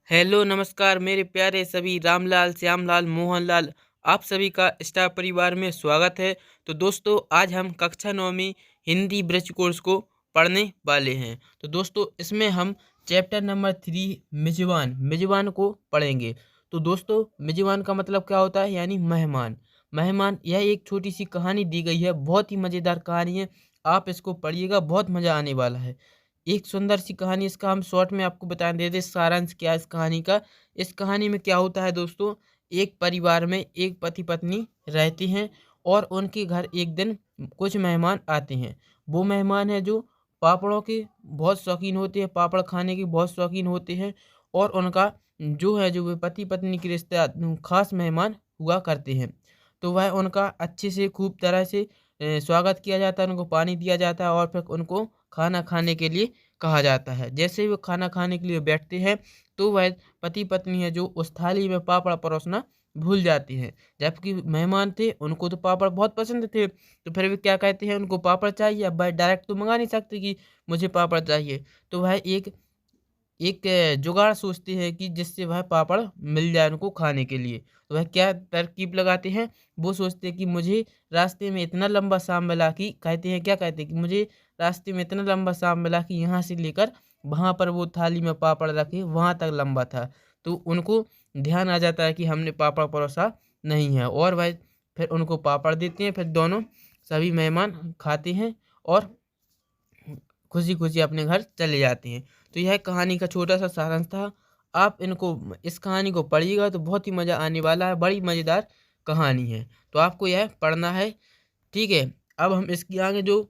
Hello नमस्कार मेरे प्यारे सभी रामलाल श्यामलाल मोहनलाल आप सभी का स्टार परिवार में स्वागत है। तो दोस्तों आज हम कक्षा 9वीं हिंदी ब्रज कोर्स को पढ़ने वाले हैं। तो दोस्तों इसमें हम चैप्टर नंबर 3 मेजबान मेजबान को पढ़ेंगे। तो दोस्तों मेजबान का मतलब क्या होता है, यानी मेहमान। मेहमान यह एक छोटी सी कहानी दी गई है, बहुत ही मज़ेदार कहानी है। आप इसको पढ़िएगा, बहुत मज़ा आने वाला है। एक सुंदर सी कहानी, इसका हम शॉर्ट में आपको बता देते सारांश क्या है इस कहानी का। इस कहानी में क्या होता है दोस्तों, एक परिवार में एक पति पत्नी रहती हैं और उनके घर एक दिन कुछ मेहमान आते हैं। वो मेहमान हैं जो पापड़ों के बहुत शौकीन होते हैं, पापड़ खाने के बहुत शौकीन होते हैं। और उनका जो है जो वे पति पत्नी के रिश्ते खास मेहमान हुआ करते हैं। तो वह उनका अच्छे से खूब तरह से स्वागत किया जाता है, उनको पानी दिया जाता है और फिर उनको खाना खाने के लिए कहा जाता है। जैसे ही वो खाना खाने के लिए बैठते हैं तो वह पति पत्नी है जो उस थाली में पापड़ परोसना भूल जाती हैं। जबकि मेहमान थे, उनको तो पापड़ बहुत पसंद थे, तो फिर वे क्या कहते हैं, उनको पापड़ चाहिए। अब भाई डायरेक्ट तो मंगा नहीं सकते कि मुझे पापड़ चाहिए, तो वह एक एक जुगाड़ सोचते हैं कि जिससे वह पापड़ मिल जाए उनको खाने के लिए। तो वह क्या तरकीब लगाते हैं, वो सोचते हैं कि मुझे रास्ते में इतना लंबा शाम मिला कि कहते हैं क्या कहते हैं कि मुझे रास्ते में इतना लंबा शाम मिला कि यहाँ से लेकर वहाँ पर वो थाली में पापड़ रखे वहाँ तक लंबा था। तो उनको ध्यान आ जाता है कि हमने पापड़ परोसा नहीं है, और वह फिर उनको पापड़ देते हैं। फिर दोनों सभी मेहमान खाते हैं और खुशी खुशी अपने घर चले जाते हैं। तो यह कहानी का छोटा सा सारांश था। आप इनको इस कहानी को पढ़िएगा तो बहुत ही मज़ा आने वाला है, बड़ी मज़ेदार कहानी है। तो आपको यह पढ़ना है, ठीक है। अब हम इसके आगे जो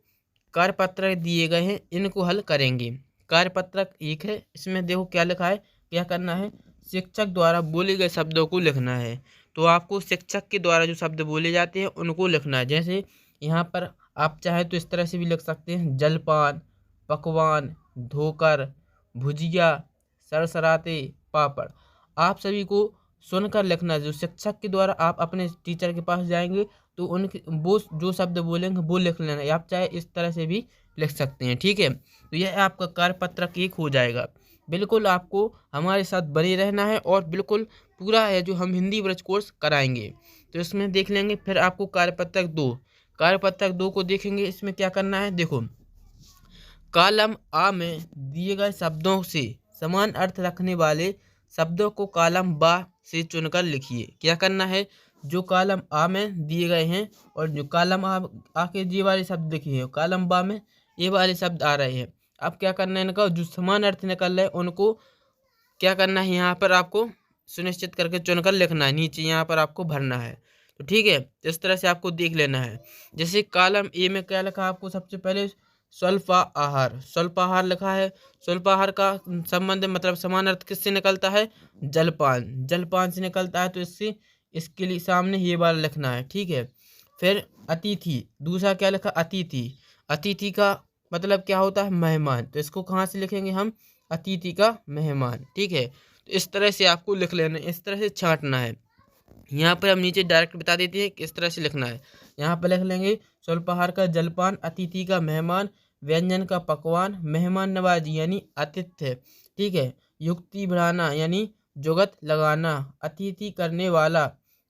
कार्यपत्रक दिए गए हैं इनको हल करेंगे। कार्यपत्रक 1 है, इसमें देखो क्या लिखा है, क्या करना है, शिक्षक द्वारा बोले गए शब्दों को लिखना है। तो आपको शिक्षक के द्वारा जो शब्द बोले जाते हैं उनको लिखना है। जैसे यहाँ पर आप चाहे तो इस तरह से भी लिख सकते हैं, जलपान, पकवान, धोकर, भुजिया, सरसराते, पापड़। आप सभी को सुनकर लिखना है। जो शिक्षक के द्वारा आप अपने टीचर के पास जाएंगे तो उनके वो जो शब्द बोलेंगे वो लिख लेना है। आप चाहे इस तरह से भी लिख सकते हैं, ठीक है। तो यह आपका कार्यपत्रक 1 हो जाएगा। बिल्कुल आपको हमारे साथ बने रहना है और बिल्कुल पूरा है जो हम हिंदी ब्रज कोर्स कराएंगे। तो इसमें देख लेंगे। फिर आपको कार्यपत्रक 2 को देखेंगे। इसमें क्या करना है, देखो कॉलम आ में दिए गए शब्दों से समान अर्थ रखने वाले शब्दों को कॉलम बा से चुनकर लिखिए। क्या करना है, जो कॉलम आ में दिए गए हैं और जो कॉलम आ के ये वाले शब्द लिखे हैं, कॉलम बा में ये वाले शब्द आ रहे हैं। अब क्या करना है, इनका जो समान अर्थ निकल रहे हैं उनको क्या करना है, यहाँ पर आपको सुनिश्चित करके चुनकर लिखना है, नीचे यहाँ पर आपको भरना है। तो ठीक है, इस तरह से आपको देख लेना है। जैसे कॉलम ए में क्या लिखा, आपको सबसे पहले स्वल्पाहार लिखा है। स्वल्पाहार का संबंध मतलब समान अर्थ किससे निकलता है, जलपान से निकलता है। तो इससे इसके लिए सामने ये वाला लिखना है, ठीक है। फिर अतिथि, दूसरा क्या लिखा, अतिथि का मतलब क्या होता है, मेहमान। तो इसको कहाँ से लिखेंगे हम, अतिथि का मेहमान, ठीक है। तो इस तरह से आपको लिख लेना है, इस तरह से छांटना है। यहाँ पर हम नीचे डायरेक्ट बता देते हैं किस तरह से लिखना है। यहाँ पर लिख लेंगे स्वल्पाहार का जलपान, अतिथि का मेहमान, व्यंजन का पकवान, मेहमान नवाजी यानी आतिथ्य, ठीक है। युक्ति बढ़ाना यानी जुगत लगाना, अतिथि करने वाला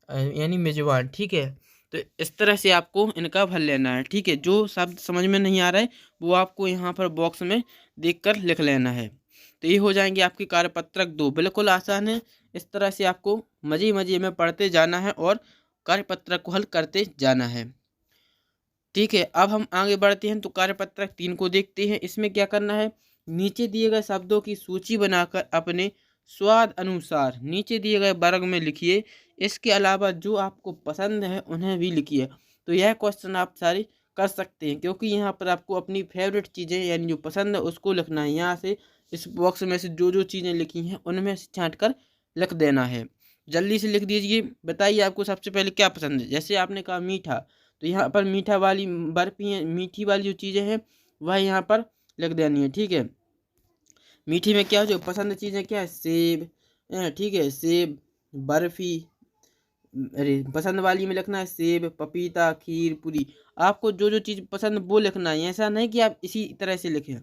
यानी मेजबान, ठीक है। तो इस तरह से आपको इनका भर लेना है, ठीक है। जो शब्द समझ में नहीं आ रहा है वो आपको यहाँ पर बॉक्स में देखकर लिख लेना है। तो ये हो जाएंगे आपके कार्यपत्रक 2, बिल्कुल आसान है। इस तरह से आपको मज़े मज़े में पढ़ते जाना है और कार्यपत्रक को हल करते जाना है, ठीक है। अब हम आगे बढ़ते हैं तो कार्यपत्रक 3 को देखते हैं। इसमें क्या करना है, नीचे दिए गए शब्दों की सूची बनाकर अपने स्वाद अनुसार नीचे दिए गए वर्ग में लिखिए। इसके अलावा जो आपको पसंद है उन्हें भी लिखिए। तो यह क्वेश्चन आप सारे कर सकते हैं, क्योंकि यहाँ पर आपको अपनी फेवरेट चीज़ें यानी जो पसंद है उसको लिखना है। यहाँ से इस बॉक्स में से जो जो चीज़ें लिखी हैं उनमें से छाँट कर लिख देना है। जल्दी से लिख दीजिए। बताइए आपको सबसे पहले क्या पसंद है। जैसे आपने कहा मीठा, तो यहाँ पर मीठा वाली बर्फी है, मीठी वाली जो चीज़ें हैं वह यहाँ पर लिख देनी है, ठीक है। मीठी में क्या हो, जो पसंद चीज़ें क्या है, सेब, ठीक है, सेब, बर्फी। अरे पसंद वाली में लिखना है सेब, पपीता, खीर, पूरी। आपको जो जो चीज़ पसंद वो लिखना है, ऐसा नहीं कि आप इसी तरह से लिखें।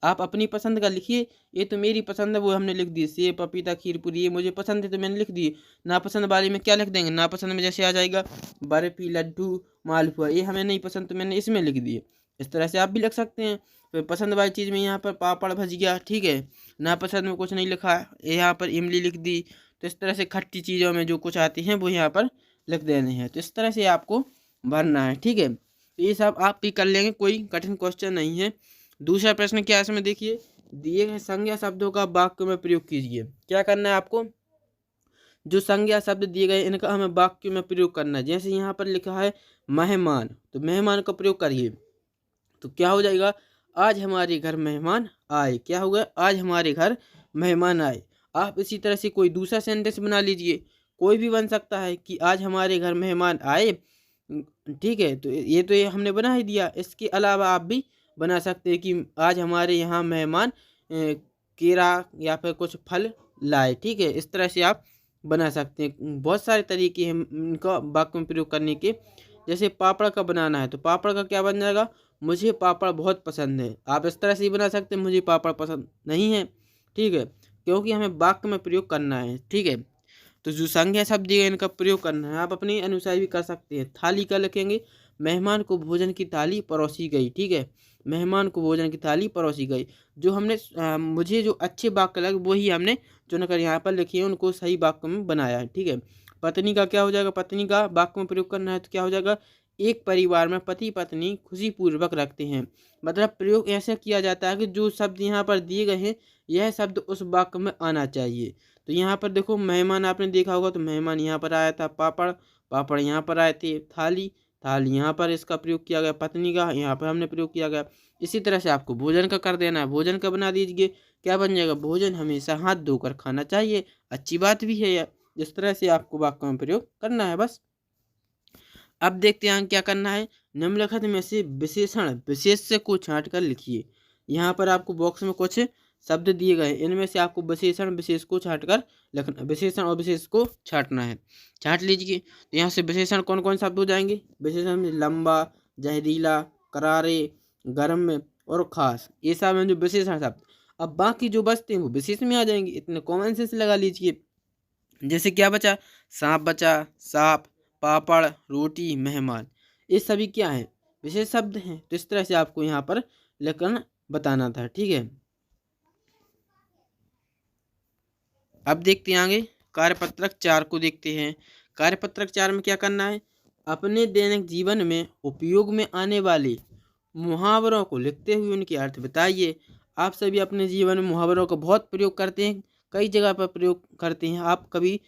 आप अपनी पसंद का लिखिए। ये तो मेरी पसंद है, वो हमने लिख दी, सेब पपीता खीर पूरी, ये मुझे पसंद है तो मैंने लिख दी। नापसंद वाले में क्या लिख देंगे, नापसंद में जैसे आ जाएगा बर्फी लड्डू मालपुआ, ये हमें नहीं पसंद तो मैंने इसमें लिख दिए। इस तरह से आप भी लिख सकते हैं। फिर पसंद वाली चीज़ में यहाँ पर पापड़ भजिया, ठीक है। नापसंद में कुछ नहीं लिखा, यहाँ पर इमली लिख दी। तो इस तरह से खट्टी चीज़ों में जो कुछ आती हैं वो यहाँ पर लिख देने हैं। तो इस तरह से आपको भरना है, ठीक है। तो ये सब आप भी कर लेंगे, कोई कठिन क्वेश्चन नहीं है। दूसरा प्रश्न क्या है इसमें देखिए, दिए गए संज्ञा शब्दों का वाक्य में प्रयोग कीजिए। क्या करना है आपको, जो संज्ञा शब्द दिए गए इनका हमें वाक्य में प्रयोग करना है। जैसे यहाँ पर लिखा है मेहमान, तो मेहमान का प्रयोग करिए। तो क्या हो जाएगा, आज हमारे घर मेहमान आए। क्या होगा, आज हमारे घर मेहमान आए। आप इसी तरह से कोई दूसरा सेंटेंस बना लीजिए, कोई भी बन सकता है कि आज हमारे घर मेहमान आए, ठीक है। तो ये हमने बना ही दिया। इसके अलावा आप भी बना सकते हैं कि आज हमारे यहाँ मेहमान केरा या फिर कुछ फल लाए, ठीक है। इस तरह से आप बना सकते हैं। बहुत सारे तरीके हैं इनका वाक्य में प्रयोग करने के। जैसे पापड़ का बनाना है तो पापड़ का क्या बन जाएगा, मुझे पापड़ बहुत पसंद है। आप इस तरह से ही बना सकते हैं, मुझे पापड़ पसंद नहीं है, ठीक है, क्योंकि हमें वाक्य में प्रयोग करना है, ठीक है। तो जो संज्ञा शब्द दिए इनका प्रयोग करना है, आप अपने अनुसार भी कर सकते हैं। थाली का लिखेंगे, मेहमान को भोजन की थाली परोसी गई, ठीक है। मेहमान को भोजन की थाली परोसी गई। जो हमने मुझे जो अच्छे वाक्य लगे वही हमने चुनकर यहाँ पर लिखे हैं, उनको सही वाक्य में बनाया है, ठीक है। पत्नी का क्या हो जाएगा, पत्नी का वाक्य में प्रयोग करना है तो क्या हो जाएगा, एक परिवार में पति पत्नी खुशीपूर्वक रखते हैं। मतलब प्रयोग ऐसा किया जाता है कि जो शब्द यहाँ पर दिए गए हैं यह शब्द उस वाक्य में आना चाहिए। तो यहाँ पर देखो मेहमान आपने देखा होगा, तो मेहमान यहाँ पर आया था, पापड़ पापड़ यहाँ पर आए थे, थाली थाली यहाँ पर इसका प्रयोग किया गया, पत्नी का यहाँ पर हमने प्रयोग किया गया। इसी तरह से आपको भोजन का कर देना है, भोजन का बना दीजिए। क्या बन जाएगा, भोजन हमेशा हाथ धोकर खाना चाहिए। अच्छी बात भी है यार, जिस तरह से आपको वाक्य में प्रयोग करना है बस। अब देखते हैं क्या करना है, निम्नलिखित में से विशेषण विशेष्य को छांट कर लिखिए। यहाँ पर आपको बॉक्स में कुछ शब्द दिए गए, इनमें से आपको विशेषण विशेष को छांट कर लिखना, विशेषण और विशेष को छांटना है। छांट लीजिए। तो यहाँ से विशेषण कौन कौन शब्द हो जाएंगे, विशेषण में लंबा, जहरीला, करारे, गर्म में और खास, ये सब हैं जो विशेषण शब्द। अब बाकी जो बचते हैं वो विशेष में आ जाएंगे, इतने कॉमन सेंस लगा लीजिए। जैसे क्या बचा, सांप बचा, साप, पापड़, रोटी, मेहमान, ये सभी क्या हैं, विशेष शब्द हैं। तो इस तरह से आपको यहाँ पर लिखकर बताना था, ठीक है। अब देखते हैं आगे, कार्यपत्रक 4 को देखते हैं। कार्यपत्रक 4 में क्या करना है, अपने दैनिक जीवन में उपयोग में आने वाले मुहावरों को लिखते हुए उनके अर्थ बताइए। आप सभी अपने जीवन में मुहावरों का बहुत प्रयोग करते हैं, कई जगह पर प्रयोग करते हैं। आप कभी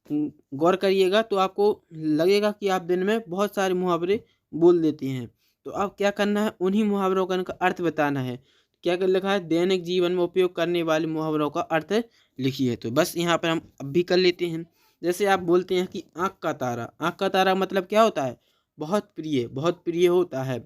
गौर करिएगा तो आपको लगेगा कि आप दिन में बहुत सारे मुहावरे बोल देते हैं। तो अब क्या करना है, उन्हीं मुहावरों का इनका अर्थ बताना है। क्या कर लिखा है, दैनिक जीवन में उपयोग करने वाले मुहावरों का अर्थ लिखिए। तो बस यहाँ पर हम अब भी कर लेते हैं। जैसे आप बोलते हैं कि आँख का तारा, आँख का तारा मतलब क्या होता है, बहुत प्रिय होता है।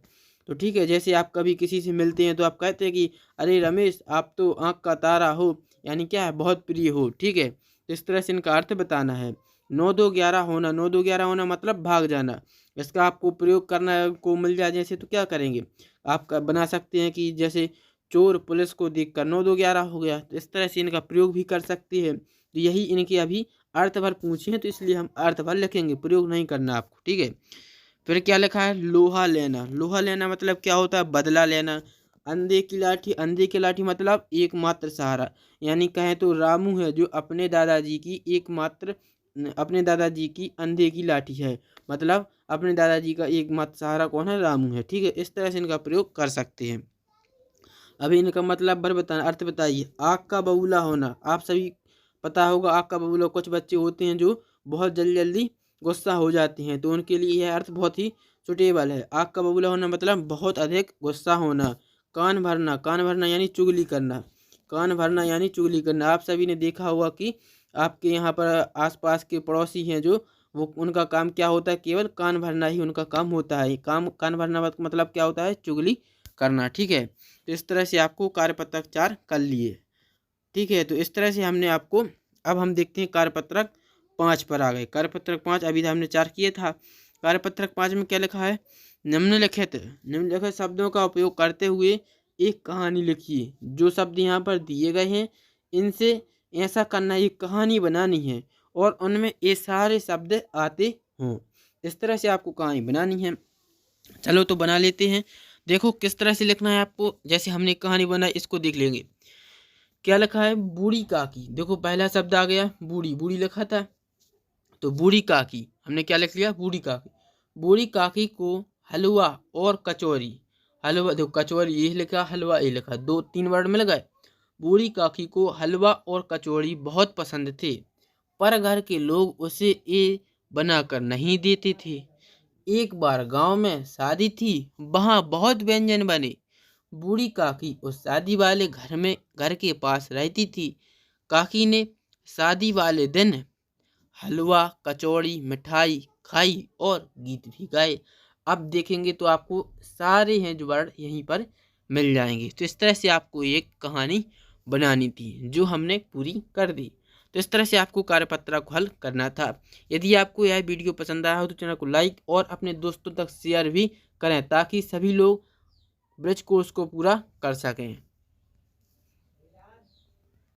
तो ठीक है, जैसे आप कभी किसी से मिलते हैं तो आप कहते हैं कि अरे रमेश आप तो आँख का तारा हो, यानी क्या है, बहुत प्रिय हो, ठीक है। तो इस तरह से इनका अर्थ बताना है। 9-2-11 होना, 9-2-11 होना मतलब भाग जाना। इसका आपको प्रयोग करना है, को मिल जाए जैसे तो क्या करेंगे, आप बना सकते हैं कि जैसे चोर पुलिस को देखकर 9-2-11 हो गया। तो इस तरह से इनका प्रयोग भी कर सकते हैं। तो यही इनके अभी अर्थ भर पूछे हैं, तो इसलिए हम अर्थ भर लिखेंगे, प्रयोग नहीं करना आपको, ठीक है। फिर क्या लिखा है, लोहा लेना, लोहा लेना मतलब क्या होता है, बदला लेना। अंधे की लाठी, अंधे की लाठी मतलब एकमात्र सहारा, यानी कहें तो रामू है जो अपने दादाजी की एकमात्र, अपने दादाजी की अंधे की लाठी है, मतलब अपने दादाजी का एकमात्र सहारा कौन है, रामू है, ठीक है। इस तरह से इनका प्रयोग कर सकते हैं। अभी इनका मतलब भर बताना, अर्थ बताइए। आग का बबूला होना, आप सभी पता होगा आग का बबूला, कुछ बच्चे होते हैं जो बहुत जल्दी जल्दी गुस्सा हो जाते हैं, तो उनके लिए यह अर्थ बहुत ही सुटेबल है। आग का बबूला होना मतलब बहुत अधिक गुस्सा होना। कान भरना, कान भरना यानी चुगली करना, कान भरना यानी चुगली करना। आप सभी ने देखा होगा कि आपके यहाँ पर आसपास के पड़ोसी हैं जो, वो उनका काम क्या होता है, केवल कान भरना ही उनका काम होता है। काम कान भरना मतलब क्या होता है, चुगली करना, ठीक है। तो इस तरह से आपको कार्यपत्रक 4 कर लिए, ठीक है। तो इस तरह से हमने आपको, अब हम देखते हैं कार्यपत्रक 5 पर आ गए। कार्यपत्रक 5 अभी हमने 4 किए था। कार्यपत्रक 5 में क्या लिखा है, निम्नलिखित शब्दों का उपयोग करते हुए एक कहानी लिखिए। जो शब्द यहाँ पर दिए गए हैं इनसे ऐसा करना, एक कहानी बनानी है और उनमें ये सारे शब्द आते हों। इस तरह से आपको कहानी बनानी है। चलो तो बना लेते हैं। देखो किस तरह से लिखना है आपको। जैसे हमने कहानी बनाई इसको देख लेंगे। क्या लिखा है? बूढ़ी काकी। देखो पहला शब्द आ गया बूढ़ी, बूढ़ी लिखा था तो बूढ़ी काकी हमने क्या लिख लिया? बूढ़ी काकी। बूढ़ी काकी को हलवा और कचौरी, हलवा देखो कचौरी ये लिखा, हलवा ये लिखा, दो तीन वर्ड मिल गए। बूढ़ी काकी को हलवा और कचौरी बहुत पसंद थे, पर घर के लोग उसे ये बनाकर नहीं देते थे। एक बार गांव में शादी थी, वहां बहुत व्यंजन बने। बूढ़ी काकी उस शादी वाले घर के पास रहती थी। काकी ने शादी वाले दिन हलवा, कचौड़ी, मिठाई खाई और गीत भी गाए। अब देखेंगे तो आपको सारे हैं जो वर्ड यहीं पर मिल जाएंगे। तो इस तरह से आपको एक कहानी बनानी थी जो हमने पूरी कर दी। तो इस तरह से आपको कार्यपत्र को हल करना था। यदि आपको यह वीडियो पसंद आया हो तो चैनल को लाइक और अपने दोस्तों तक शेयर भी करें ताकि सभी लोग ब्रिज कोर्स को पूरा कर सकें।